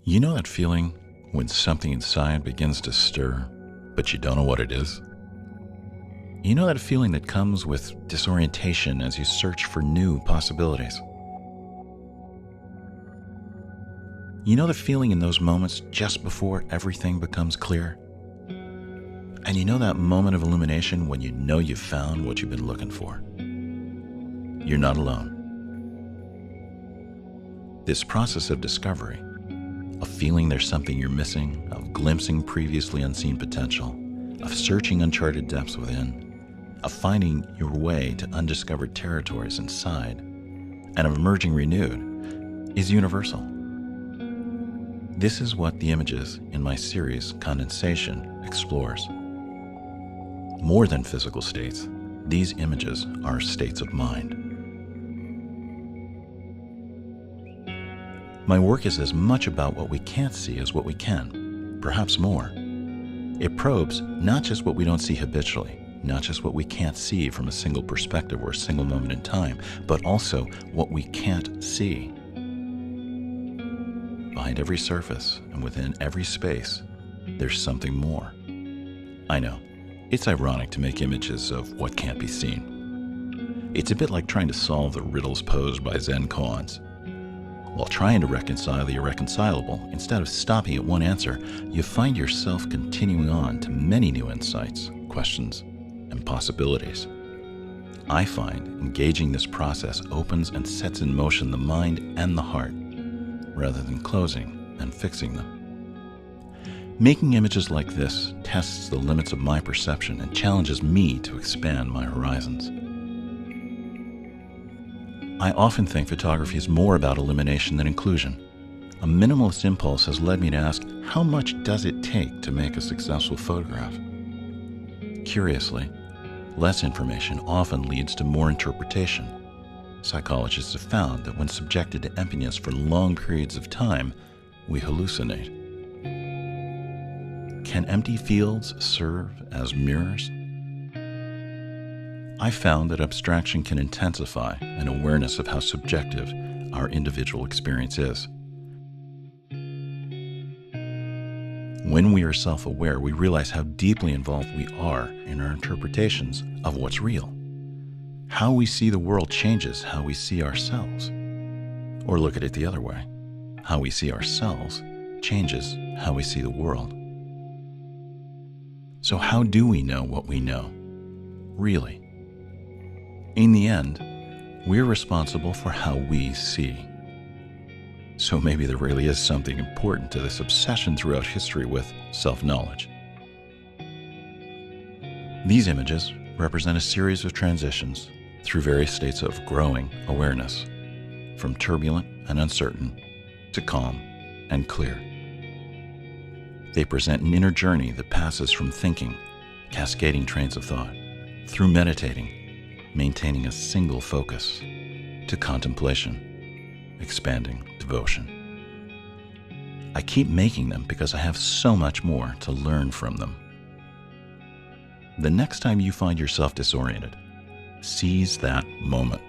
You know that feeling when something inside begins to stir, but you don't know what it is? You know that feeling that comes with disorientation as you search for new possibilities? You know the feeling in those moments just before everything becomes clear? And you know that moment of illumination when you know you've found what you've been looking for? You're not alone. This process of discovery, of feeling there's something you're missing, of glimpsing previously unseen potential, of searching uncharted depths within, of finding your way to undiscovered territories inside, and of emerging renewed, is universal. This is what the images in my series, Condensation, explores. More than physical states, these images are states of mind. My work is as much about what we can't see as what we can, perhaps more. It probes not just what we don't see habitually, not just what we can't see from a single perspective or a single moment in time, but also what we can't see. Behind every surface and within every space, there's something more. I know, it's ironic to make images of what can't be seen. It's a bit like trying to solve the riddles posed by Zen koans. While trying to reconcile the irreconcilable, instead of stopping at one answer, you find yourself continuing on to many new insights, questions, and possibilities. I find engaging this process opens and sets in motion the mind and the heart, rather than closing and fixing them. Making images like this tests the limits of my perception and challenges me to expand my horizons. I often think photography is more about elimination than inclusion. A minimalist impulse has led me to ask, how much does it take to make a successful photograph? Curiously, less information often leads to more interpretation. Psychologists have found that when subjected to emptiness for long periods of time, we hallucinate. Can empty fields serve as mirrors? I found that abstraction can intensify an awareness of how subjective our individual experience is. When we are self-aware, we realize how deeply involved we are in our interpretations of what's real. How we see the world changes how we see ourselves. Or look at it the other way. How we see ourselves changes how we see the world. So how do we know what we know, really? In the end, we're responsible for how we see. So maybe there really is something important to this obsession throughout history with self-knowledge. These images represent a series of transitions through various states of growing awareness, from turbulent and uncertain to calm and clear. They present an inner journey that passes from thinking, cascading trains of thought, through meditating, maintaining a single focus, to contemplation, expanding devotion. I keep making them because I have so much more to learn from them. The next time you find yourself disoriented, seize that moment.